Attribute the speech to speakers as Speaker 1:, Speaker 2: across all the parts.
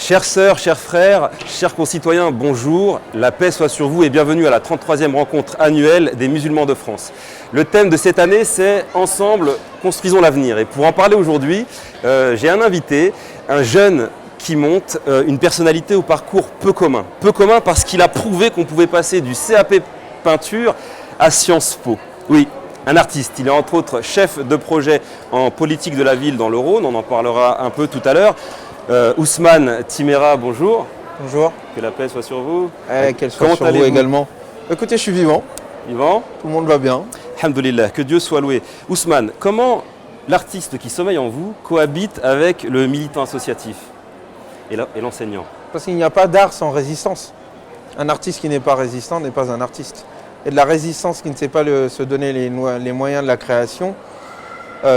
Speaker 1: Chères sœurs, chers frères, chers concitoyens, bonjour, la paix soit sur vous et bienvenue à la 33e rencontre annuelle des musulmans de France. Le thème de cette année, c'est « Ensemble, construisons l'avenir ». Et pour en parler aujourd'hui, j'ai un invité, un jeune qui monte, une personnalité au parcours peu commun. Peu commun parce qu'il a prouvé qu'on pouvait passer du CAP peinture à Sciences Po. Oui, un artiste. Il est entre autres chef de projet en politique de la ville dans le Rhône, on en parlera un peu tout à l'heure. Ousmane Timéra, bonjour.
Speaker 2: Bonjour.
Speaker 1: Que la paix soit sur vous.
Speaker 2: Qu'elle soit sur vous également. Écoutez, je suis vivant.
Speaker 1: Vivant.
Speaker 2: Tout le monde va bien.
Speaker 1: Alhamdoulilah, que Dieu soit loué. Ousmane, comment l'artiste qui sommeille en vous cohabite avec le militant associatif et l'enseignant?
Speaker 2: Parce qu'il n'y a pas d'art sans résistance. Un artiste qui n'est pas résistant n'est pas un artiste. Et de la résistance qui ne sait pas se donner les moyens de la création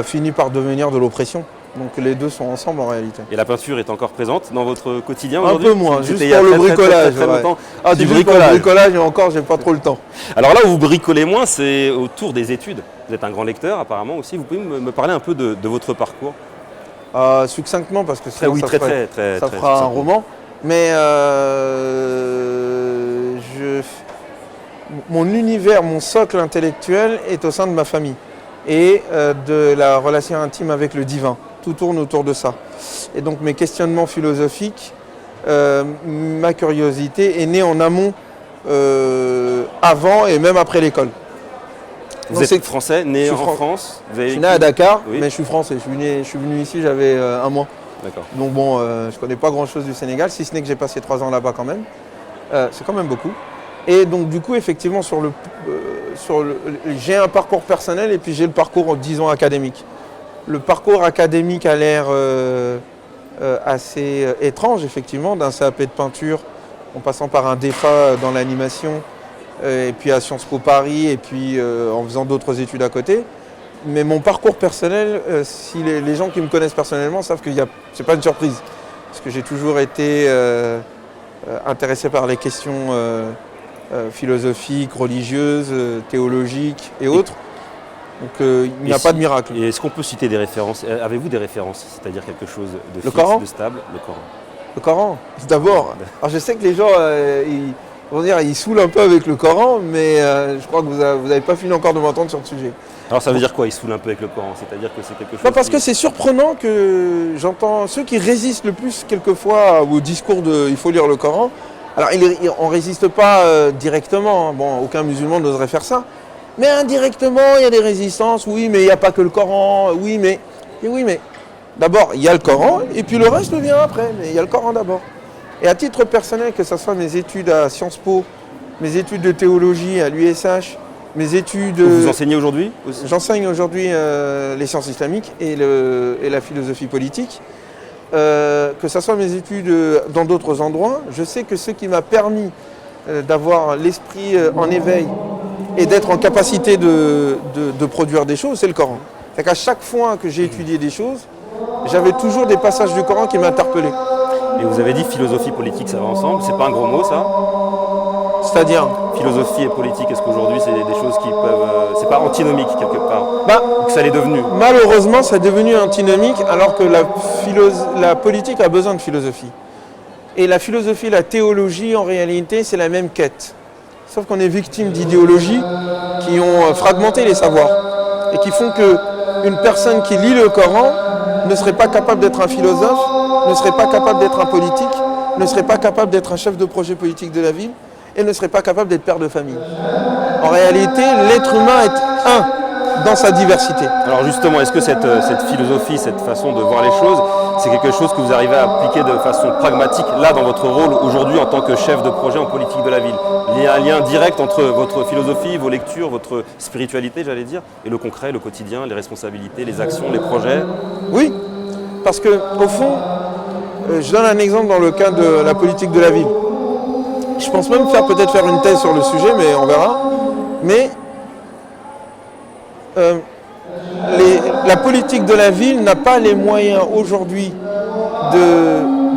Speaker 2: finit par devenir de l'oppression. Donc les deux sont ensemble en réalité.
Speaker 1: Et la peinture est encore présente dans votre quotidien aujourd'hui?
Speaker 2: Un peu moins, juste pour le bricolage. Très longtemps.
Speaker 1: Ah, du bricolage.
Speaker 2: Pour le bricolage et encore, j'ai pas trop le temps.
Speaker 1: Alors là où vous bricolez moins, c'est autour des études. Vous êtes un grand lecteur apparemment aussi. Vous pouvez me parler un peu de votre parcours?
Speaker 2: Succinctement, parce que sinon
Speaker 1: ça
Speaker 2: fera un roman. Mais mon univers, mon socle intellectuel est au sein de ma famille et de la relation intime avec le divin. Tout tourne autour de ça. Et donc mes questionnements philosophiques, ma curiosité est née en amont, avant et même après l'école.
Speaker 1: Vous êtes français, né en France?
Speaker 2: Je suis né à Dakar, oui. Mais je suis français. Je suis venu ici, j'avais un mois.
Speaker 1: D'accord.
Speaker 2: Donc bon, je ne connais pas grand-chose du Sénégal, si ce n'est que j'ai passé 3 ans là-bas quand même. C'est quand même beaucoup. Et donc du coup, effectivement, j'ai un parcours personnel et puis j'ai le parcours, disons, académique. Le parcours académique a l'air assez étrange, effectivement, d'un CAP de peinture, en passant par un DEFA dans l'animation, et puis à Sciences Po Paris, et puis en faisant d'autres études à côté. Mais mon parcours personnel, si les gens qui me connaissent personnellement savent que c'est pas une surprise. Parce que j'ai toujours été intéressé par les questions philosophiques, religieuses, théologiques et autres. Donc il n'y a pas de miracle.
Speaker 1: Et est-ce qu'on peut citer des références? Avez-vous des références? C'est-à-dire quelque chose de fixe, de stable? Le Coran.
Speaker 2: Le Coran, d'abord. Alors je sais que les gens, ils saoulent un peu avec le Coran, mais je crois que vous n'avez pas fini encore de m'entendre sur le sujet.
Speaker 1: Alors ça veut dire quoi, ils saoulent un peu avec le Coran? C'est-à-dire que c'est quelque chose...
Speaker 2: Parce que c'est surprenant que j'entends ceux qui résistent le plus quelquefois au discours de « il faut lire le Coran ». Alors on ne résiste pas directement, bon, aucun musulman n'oserait faire ça. Mais indirectement, il y a des résistances, oui, mais il n'y a pas que le Coran, oui, mais... D'abord, il y a le Coran, et puis le reste vient après, mais il y a le Coran d'abord. Et à titre personnel, que ce soit mes études à Sciences Po, mes études de théologie à l'USH, mes études...
Speaker 1: Vous enseignez aujourd'hui?
Speaker 2: J'enseigne aujourd'hui les sciences islamiques et la philosophie politique. Que ce soit mes études dans d'autres endroits, je sais que ce qui m'a permis d'avoir l'esprit en éveil et d'être en capacité de produire des choses, c'est le Coran. C'est-à-dire qu'à chaque fois que j'ai étudié des choses, j'avais toujours des passages du Coran qui m'interpellaient.
Speaker 1: Et vous avez dit philosophie politique, ça va ensemble, c'est pas un gros mot ça?
Speaker 2: C'est-à-dire?
Speaker 1: Philosophie et politique, est-ce qu'aujourd'hui c'est des choses qui peuvent... c'est pas antinomique quelque part? Que ça l'est devenu?
Speaker 2: Malheureusement, ça est devenu antinomique alors que la politique a besoin de philosophie. Et la philosophie, la théologie, en réalité, c'est la même quête. Sauf qu'on est victime d'idéologies qui ont fragmenté les savoirs et qui font qu'une personne qui lit le Coran ne serait pas capable d'être un philosophe, ne serait pas capable d'être un politique, ne serait pas capable d'être un chef de projet politique de la ville et ne serait pas capable d'être père de famille. En réalité, l'être humain est un dans sa diversité.
Speaker 1: Alors justement, est-ce que cette philosophie, cette façon de voir les choses, c'est quelque chose que vous arrivez à appliquer de façon pragmatique, là, dans votre rôle aujourd'hui en tant que chef de projet en politique de la ville? Il y a un lien direct entre votre philosophie, vos lectures, votre spiritualité, j'allais dire, et le concret, le quotidien, les responsabilités, les actions, les projets?
Speaker 2: Oui, parce que au fond, je donne un exemple dans le cas de la politique de la ville. Je pense même peut-être faire une thèse sur le sujet, mais on verra. Mais la politique de la ville n'a pas les moyens aujourd'hui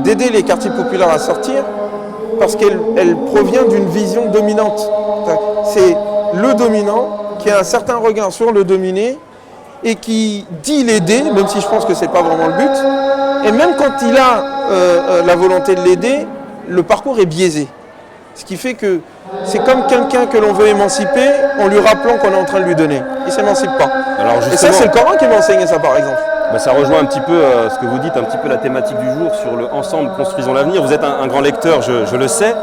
Speaker 2: d'aider les quartiers populaires à sortir parce qu'elle provient d'une vision dominante. C'est le dominant qui a un certain regard sur le dominé et qui dit l'aider, même si je pense que ce n'est pas vraiment le but. Et même quand il a la volonté de l'aider, le parcours est biaisé. Ce qui fait que c'est comme quelqu'un que l'on veut émanciper en lui rappelant qu'on est en train de lui donner. Il ne s'émancipe pas.
Speaker 1: Alors
Speaker 2: et ça, c'est le Coran qui m'a enseigné ça, par exemple.
Speaker 1: Ça rejoint un petit peu ce que vous dites, un petit peu la thématique du jour sur le ensemble construisons l'avenir. Vous êtes un grand lecteur, je le sais.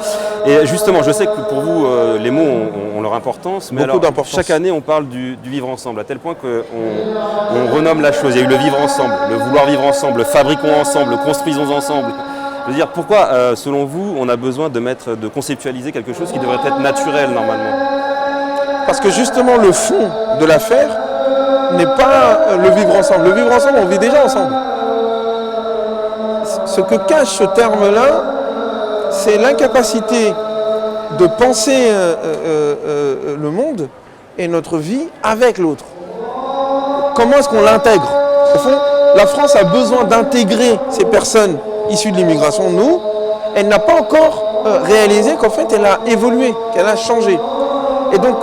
Speaker 1: Et justement, je sais que pour vous, les mots ont leur importance. Mais alors, chaque année, on parle du vivre ensemble, à tel point qu'on renomme la chose. Il y a eu le vivre ensemble, le vouloir vivre ensemble, le fabriquons ensemble, le construisons ensemble. Je veux dire, pourquoi, selon vous, on a besoin de conceptualiser quelque chose qui devrait être naturel normalement?
Speaker 2: Parce que justement, le fond de l'affaire n'est pas le vivre ensemble. Le vivre ensemble, on vit déjà ensemble. Ce que cache ce terme-là, c'est l'incapacité de penser le monde et notre vie avec l'autre. Comment est-ce qu'on l'intègre? Au fond, la France a besoin d'intégrer ces personnes issues de l'immigration. Nous, elle n'a pas encore réalisé qu'en fait, elle a évolué, qu'elle a changé. Et donc,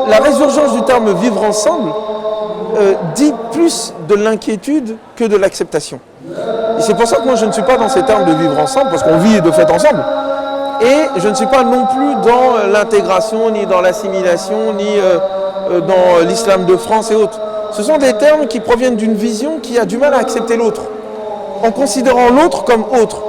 Speaker 2: la résurgence du terme « vivre ensemble » dit plus de l'inquiétude que de l'acceptation. Et c'est pour ça que moi je ne suis pas dans ces termes de vivre ensemble, parce qu'on vit de fait ensemble. Et je ne suis pas non plus dans l'intégration, ni dans l'assimilation, ni dans l'islam de France et autres. Ce sont des termes qui proviennent d'une vision qui a du mal à accepter l'autre, en considérant l'autre comme autre.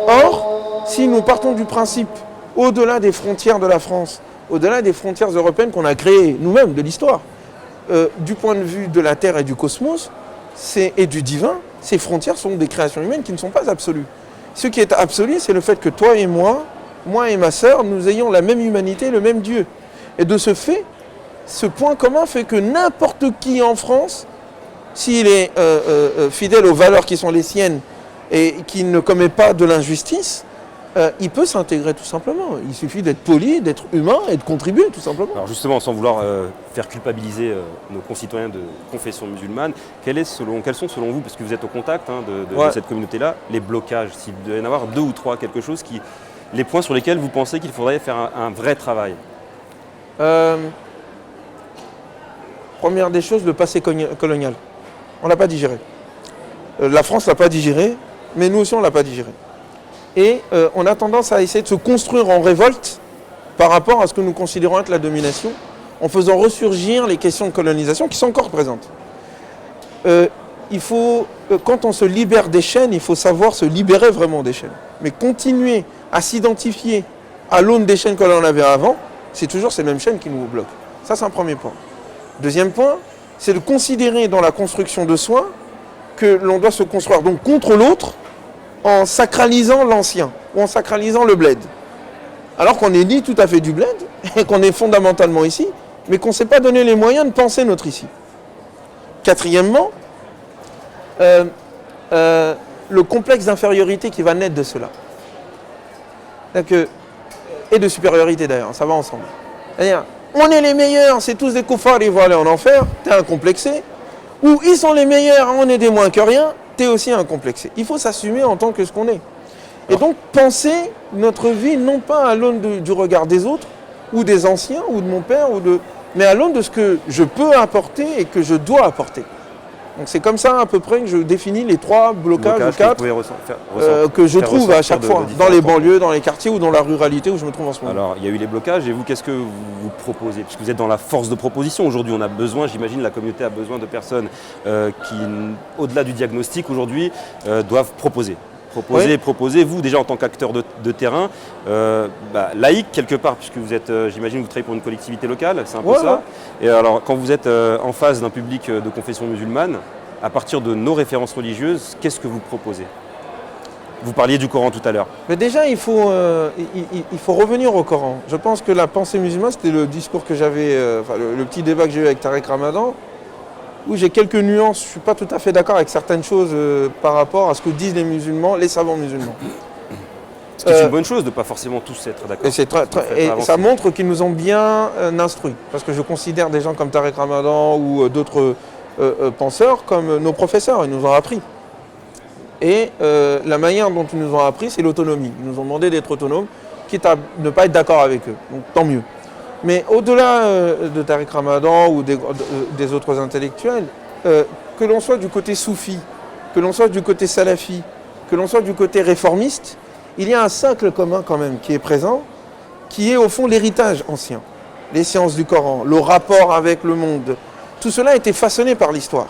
Speaker 2: Or, si nous partons du principe, au-delà des frontières de la France, au-delà des frontières européennes qu'on a créées nous-mêmes, de l'histoire, du point de vue de la Terre et du cosmos et du divin, ces frontières sont des créations humaines qui ne sont pas absolues. Ce qui est absolu, c'est le fait que toi et moi et ma sœur, nous ayons la même humanité, le même Dieu. Et de ce fait, ce point commun fait que n'importe qui en France, s'il est fidèle aux valeurs qui sont les siennes et qui ne commet pas de l'injustice, il peut s'intégrer tout simplement. Il suffit d'être poli, d'être humain et de contribuer tout simplement.
Speaker 1: Alors justement, sans vouloir faire culpabiliser nos concitoyens de confession musulmane, quels sont selon vous, parce que vous êtes au contact de cette communauté-là, les blocages, s'il doit y en avoir 2 ou 3, les points sur lesquels vous pensez qu'il faudrait faire un vrai travail?
Speaker 2: Première des choses, le passé colonial. On ne l'a pas digéré. La France ne l'a pas digéré, mais nous aussi on ne l'a pas digéré. Et on a tendance à essayer de se construire en révolte par rapport à ce que nous considérons être la domination, en faisant ressurgir les questions de colonisation qui sont encore présentes. Quand on se libère des chaînes, il faut savoir se libérer vraiment des chaînes. Mais continuer à s'identifier à l'aune des chaînes que l'on avait avant, c'est toujours ces mêmes chaînes qui nous bloquent. Ça, c'est un premier point. Deuxième point, c'est de considérer dans la construction de soi que l'on doit se construire donc contre l'autre, en sacralisant l'ancien, ou en sacralisant le bled. Alors qu'on n'est ni tout à fait du bled, et qu'on est fondamentalement ici, mais qu'on ne s'est pas donné les moyens de penser notre ici. Quatrièmement, le complexe d'infériorité qui va naître de cela. Et de supériorité d'ailleurs, ça va ensemble. C'est-à-dire, on est les meilleurs, c'est tous des koufars, ils vont aller en enfer, t'es incomplexé. Ou ils sont les meilleurs, on est des moins que rien, t'es aussi incomplexé. Il faut s'assumer en tant que ce qu'on est. Et donc penser notre vie non pas à l'aune du regard des autres, ou des anciens, ou de mon père, mais à l'aune de ce que je peux apporter et que je dois apporter. Donc c'est comme ça à peu près que je définis les 3 blocages ou 4 que je trouve à chaque fois, dans les banlieues, dans les quartiers ou dans la ruralité où je me trouve en ce moment.
Speaker 1: Alors il y a eu les blocages et vous, qu'est-ce que vous proposez? Parce que vous êtes dans la force de proposition. Aujourd'hui on a besoin, j'imagine la communauté a besoin de personnes qui, au-delà du diagnostic aujourd'hui, doivent proposer. Proposer, vous déjà en tant qu'acteur de terrain, laïque quelque part, puisque vous êtes, j'imagine vous travaillez pour une collectivité locale, c'est un peu ça. Et alors quand vous êtes en face d'un public de confession musulmane, à partir de nos références religieuses, qu'est-ce que vous proposez? Vous parliez du Coran tout à l'heure.
Speaker 2: Mais déjà il faut revenir au Coran. Je pense que la pensée musulmane, c'était le discours que j'avais, le petit débat que j'ai eu avec Tariq Ramadan, où j'ai quelques nuances, je ne suis pas tout à fait d'accord avec certaines choses par rapport à ce que disent les musulmans, les savants musulmans.
Speaker 1: Ce qui est une bonne chose de ne pas forcément tous être d'accord.
Speaker 2: Et ça montre qu'ils nous ont bien instruits. Parce que je considère des gens comme Tariq Ramadan ou d'autres penseurs comme nos professeurs, ils nous ont appris. Et la manière dont ils nous ont appris, c'est l'autonomie. Ils nous ont demandé d'être autonomes, quitte à ne pas être d'accord avec eux. Donc tant mieux. Mais au-delà de Tariq Ramadan ou des autres intellectuels, que l'on soit du côté soufi, que l'on soit du côté salafi, que l'on soit du côté réformiste, il y a un socle commun quand même qui est présent, qui est au fond l'héritage ancien. Les sciences du Coran, le rapport avec le monde, tout cela a été façonné par l'histoire.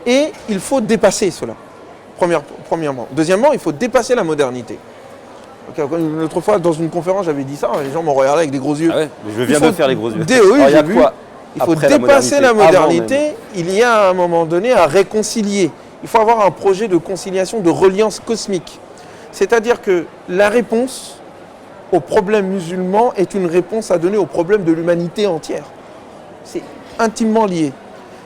Speaker 2: Et il faut dépasser cela, premièrement. Deuxièmement, il faut dépasser la modernité. Une autre fois, dans une conférence, j'avais dit ça, les gens m'ont regardé avec des gros yeux.
Speaker 1: Ah ouais, mais je viens de faire les gros yeux.
Speaker 2: Oui, j'ai vu.
Speaker 1: Quoi
Speaker 2: Il faut
Speaker 1: après
Speaker 2: dépasser la modernité. Il y a à un moment donné à réconcilier. Il faut avoir un projet de conciliation, de reliance cosmique. C'est-à-dire que la réponse au problème musulman est une réponse à donner au problème de l'humanité entière. C'est intimement lié.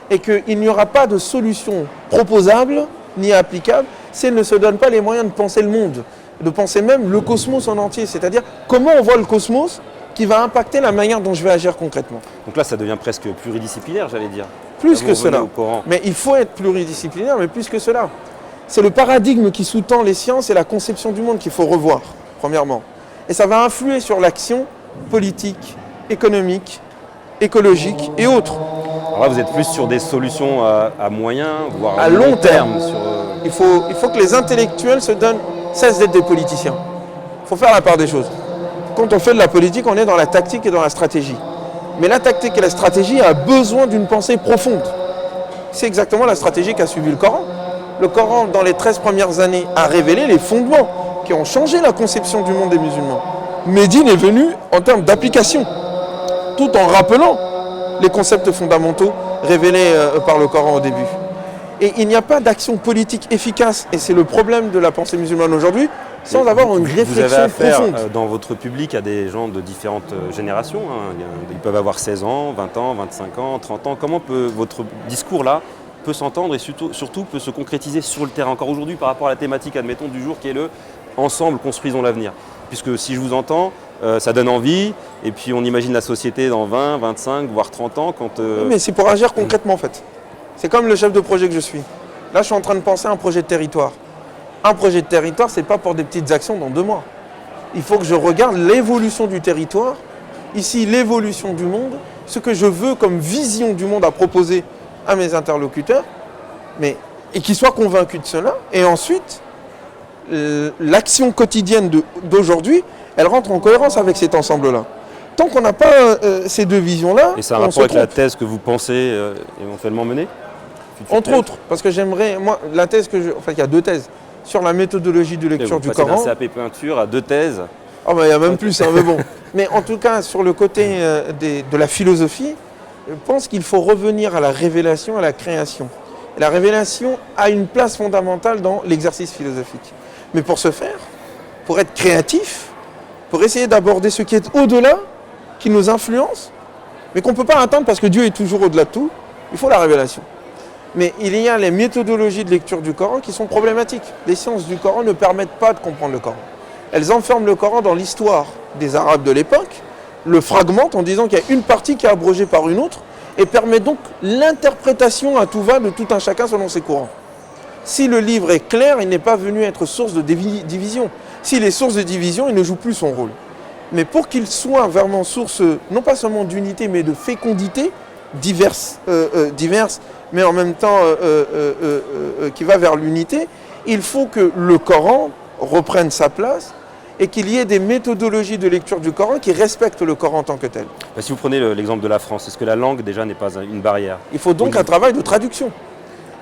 Speaker 2: Et qu'il n'y aura pas de solution proposable ni applicable si elle ne se donne pas les moyens de penser le monde, de penser même le cosmos en entier. C'est-à-dire comment on voit le cosmos qui va impacter la manière dont je vais agir concrètement.
Speaker 1: Donc là, ça devient presque pluridisciplinaire, j'allais dire.
Speaker 2: Plus que cela. Mais il faut être pluridisciplinaire, mais plus que cela. C'est le paradigme qui sous-tend les sciences et la conception du monde qu'il faut revoir, premièrement. Et ça va influer sur l'action politique, économique, écologique et autres.
Speaker 1: Alors là, vous êtes plus sur des solutions à moyen, voire
Speaker 2: à long terme.
Speaker 1: Sur...
Speaker 2: Il faut que les intellectuels cessent d'être des politiciens. Il faut faire la part des choses. Quand on fait de la politique, on est dans la tactique et dans la stratégie. Mais la tactique et la stratégie a besoin d'une pensée profonde. C'est exactement la stratégie qu'a suivi le Coran. Le Coran, dans les 13 premières années, a révélé les fondements qui ont changé la conception du monde des musulmans. Médine est venu en termes d'application, tout en rappelant les concepts fondamentaux révélés par le Coran au début. Et il n'y a pas d'action politique efficace, et c'est le problème de la pensée musulmane aujourd'hui, sans avoir une réflexion
Speaker 1: profonde. Vous avez affaire
Speaker 2: profonde.
Speaker 1: Dans votre public à des gens de différentes générations. Ils peuvent avoir 16 ans, 20 ans, 25 ans, 30 ans. Comment peut votre discours-là peut s'entendre et surtout peut se concrétiser sur le terrain encore aujourd'hui par rapport à la thématique, admettons, du jour qui est le « Ensemble, construisons l'avenir ». Puisque si je vous entends, ça donne envie, et puis on imagine la société dans 20, 25, voire 30 ans quand...
Speaker 2: Oui, mais c'est pour agir concrètement en fait. C'est comme le chef de projet que je suis. Là, je suis en train de penser à un projet de territoire. Un projet de territoire, ce n'est pas pour des petites actions dans 2 mois. Il faut que je regarde l'évolution du territoire, ici l'évolution du monde, ce que je veux comme vision du monde à proposer à mes interlocuteurs, et qu'ils soient convaincus de cela. Et ensuite, l'action quotidienne d'aujourd'hui, elle rentre en cohérence avec cet ensemble-là. Tant qu'on n'a pas ces 2 visions-là,
Speaker 1: et ça a un rapport avec la thèse que vous pensez éventuellement mener ?
Speaker 2: Entre autres, parce que j'aimerais, moi, la thèse il y a 2 thèses. Sur la méthodologie de lecture du Coran.
Speaker 1: D'un CAP peinture à 2 thèses.
Speaker 2: Ah il y a même plus, mais bon. Mais en tout cas, sur le côté de la philosophie, je pense qu'il faut revenir à la révélation, à la création. Et la révélation a une place fondamentale dans l'exercice philosophique. Mais pour ce faire, pour être créatif, pour essayer d'aborder ce qui est au-delà, qui nous influence, mais qu'on ne peut pas atteindre parce que Dieu est toujours au-delà de tout, il faut la révélation. Mais il y a les méthodologies de lecture du Coran qui sont problématiques. Les sciences du Coran ne permettent pas de comprendre le Coran. Elles enferment le Coran dans l'histoire des Arabes de l'époque, le fragmentent en disant qu'il y a une partie qui est abrogée par une autre et permet donc l'interprétation à tout va de tout un chacun selon ses courants. Si le livre est clair, il n'est pas venu être source de division. S'il est source de division, il ne joue plus son rôle. Mais pour qu'il soit vraiment source, non pas seulement d'unité, mais de fécondité, diverses, mais en même temps qui va vers l'unité, il faut que le Coran reprenne sa place et qu'il y ait des méthodologies de lecture du Coran qui respectent le Coran en tant que tel.
Speaker 1: Si vous prenez l'exemple de la France, est-ce que la langue déjà n'est pas une barrière ?
Speaker 2: Il faut donc un travail de traduction.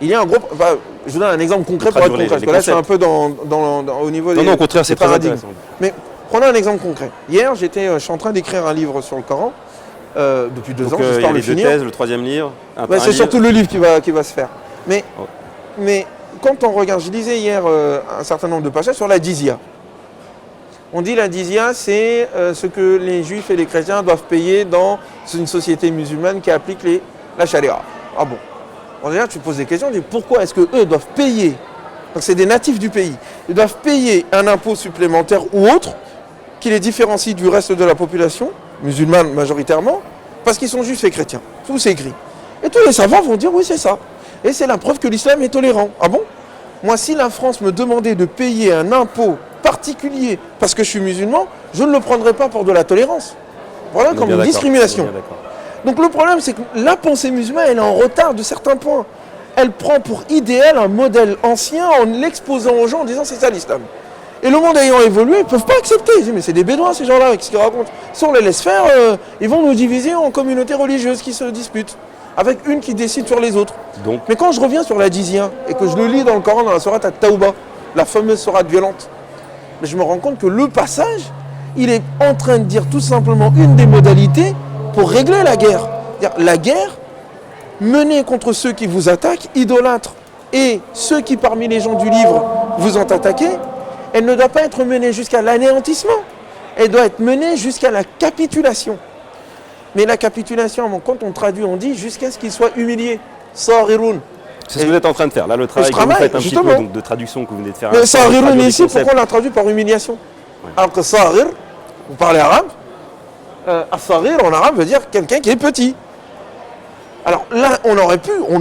Speaker 2: Il y a un gros... je vous donne un exemple concret pour être concret, parce que là je suis un peu au niveau des...
Speaker 1: Non, au contraire, c'est très intéressant.
Speaker 2: Mais prenons un exemple concret. Hier, je suis en train d'écrire un livre sur le Coran, depuis 2 ans, j'espère le finir.
Speaker 1: Il y a les 2 thèses, le 3e livre.
Speaker 2: C'est surtout le livre qui va se faire. Mais quand on regarde, je lisais hier un certain nombre de passages sur la jizya. On dit la jizya, c'est ce que les juifs et les chrétiens doivent payer dans une société musulmane qui applique la charia. Ah bon ? En général, tu poses des questions, tu dis pourquoi est-ce qu'eux doivent payer ? Donc c'est des natifs du pays. Ils doivent payer un impôt supplémentaire ou autre qui les différencie du reste de la population, musulmane majoritairement, parce qu'ils sont juifs et chrétiens. Tout c'est écrit. Et tous les savants vont dire oui, c'est ça. Et c'est la preuve que l'islam est tolérant. Ah bon ? Moi, si la France me demandait de payer un impôt particulier parce que je suis musulman, je ne le prendrais pas pour de la tolérance. Voilà comme une discrimination. Donc le problème, c'est que la pensée musulmane, elle est en retard de certains points. elle prend pour idéal un modèle ancien en l'exposant aux gens en disant c'est ça l'islam. Et le monde ayant évolué, ils ne peuvent pas accepter. Ils disent mais c'est des bédouins ces gens-là, qu'est-ce qu'ils racontent? Si on les laisse faire, ils vont nous diviser en communautés religieuses qui se disputent, avec une qui décide sur les autres.
Speaker 1: Donc,
Speaker 2: mais quand je reviens sur la dizia et que je le lis dans le Coran, dans la sourate At-Tawbah, la fameuse sourate violente, mais je me rends compte que le passage, il est en train de dire tout simplement une des modalités pour régler la guerre. La guerre menée contre ceux qui vous attaquent, idolâtres, et ceux qui parmi les gens du livre vous ont attaqué, elle ne doit pas être menée jusqu'à l'anéantissement. Elle doit être menée jusqu'à la capitulation. Mais la capitulation, quand on traduit, on dit jusqu'à ce qu'il soit humilié. Sarirun.
Speaker 1: C'est ce que vous êtes en train de faire. Là, le travail que vous faites un petit peu donc, de traduction que vous venez de faire.
Speaker 2: Mais Sarirun ici, pourquoi on l'a traduit par humiliation? Alors que Sarir, vous parlez arabe, Sarir en arabe veut dire quelqu'un qui est petit. Alors là, on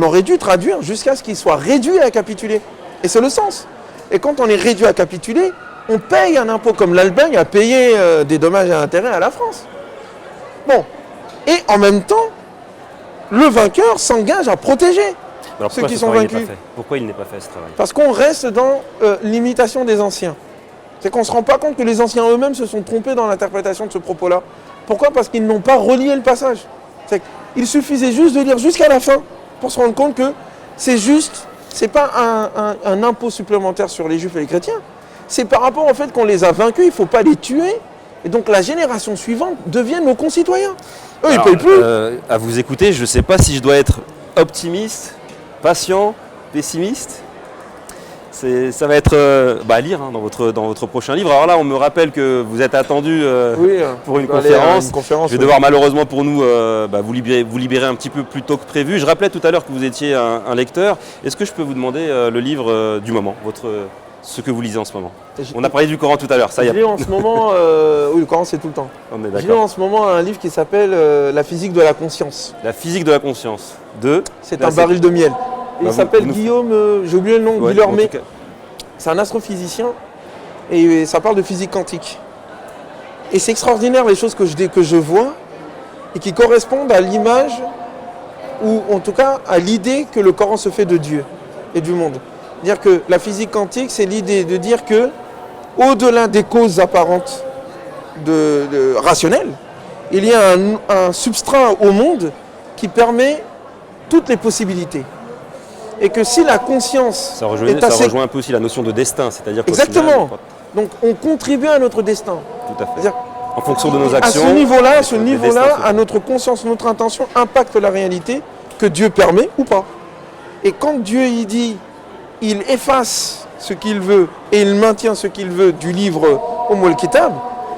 Speaker 2: aurait dû traduire jusqu'à ce qu'il soit réduit à capituler. Et c'est le sens. Et quand on est réduit à capituler, on paye un impôt comme l'Allemagne a payé des dommages et intérêts à la France. Bon. Et en même temps, le vainqueur s'engage à protéger ceux qui sont vaincus.
Speaker 1: Pourquoi il n'est pas fait ce travail?
Speaker 2: Parce qu'on reste dans l'imitation des anciens. C'est qu'on ne se rend pas compte que les anciens eux-mêmes se sont trompés dans l'interprétation de ce propos-là. Pourquoi? Parce qu'ils n'ont pas relié le passage. Il suffisait juste de lire jusqu'à la fin pour se rendre compte que c'est juste, c'est pas un impôt supplémentaire sur les juifs et les chrétiens. C'est par rapport au fait qu'on les a vaincus, il ne faut pas les tuer. Et donc la génération suivante devient nos concitoyens. Eux, ils ne payent plus.
Speaker 1: À vous écouter, je ne sais pas si je dois être optimiste, patient, pessimiste. Ça va être à lire dans votre prochain livre. Alors là, on me rappelle que vous êtes attendu pour une conférence. Je vais devoir malheureusement pour nous vous libérer un petit peu plus tôt que prévu. Je rappelais tout à l'heure que vous étiez un lecteur. Est-ce que je peux vous demander le livre du moment, ce que vous lisez en ce moment? On a parlé du Coran tout à l'heure.
Speaker 2: Je lis en ce moment, oui, le Coran c'est tout le temps.
Speaker 1: On est
Speaker 2: je lis en ce moment un livre qui s'appelle La physique de la conscience.
Speaker 1: La physique de la conscience. C'est
Speaker 2: un baril de miel. Il s'appelle Guillaume, j'ai oublié le nom, Guillermé. C'est un astrophysicien et ça parle de physique quantique. Et c'est extraordinaire les choses que je vois et qui correspondent à l'image ou en tout cas à l'idée que le Coran se fait de Dieu et du monde. Dire que la physique quantique, c'est l'idée de dire que au-delà des causes apparentes rationnelles, il y a un substrat au monde qui permet toutes les possibilités. Et que si la conscience
Speaker 1: ça rejoint un peu aussi la notion de destin, c'est-à-dire
Speaker 2: exactement. Donc on contribue à notre destin.
Speaker 1: Tout à fait. En fonction de nos actions.
Speaker 2: À ce niveau-là, à notre conscience, notre intention impacte la réalité que Dieu permet ou pas. Et quand Dieu il dit, il efface ce qu'il veut et il maintient ce qu'il veut du livre Umm al-Kitab,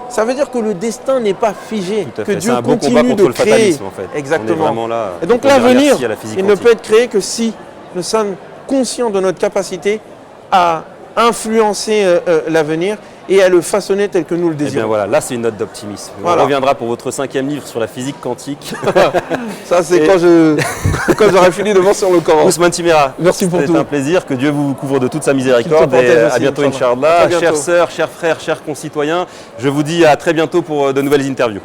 Speaker 2: ça veut dire que le destin n'est pas figé, que Dieu continue de créer.
Speaker 1: En fait.
Speaker 2: Exactement. Et donc l'avenir, il ne peut être créé que si nous sommes conscients de notre capacité à influencer l'avenir et à le façonner tel que nous le désirons.
Speaker 1: Et bien voilà, là c'est une note d'optimisme. On reviendra pour votre 5e livre sur la physique quantique.
Speaker 2: Ça c'est quand j'aurai fini de voir sur le Coran.
Speaker 1: Ousmane Timéra,
Speaker 2: merci pour tout.
Speaker 1: C'est un plaisir, que Dieu vous couvre de toute sa miséricorde et à bientôt Inch'Allah. Chères sœurs, chers frères, chers concitoyens, je vous dis à très bientôt pour de nouvelles interviews.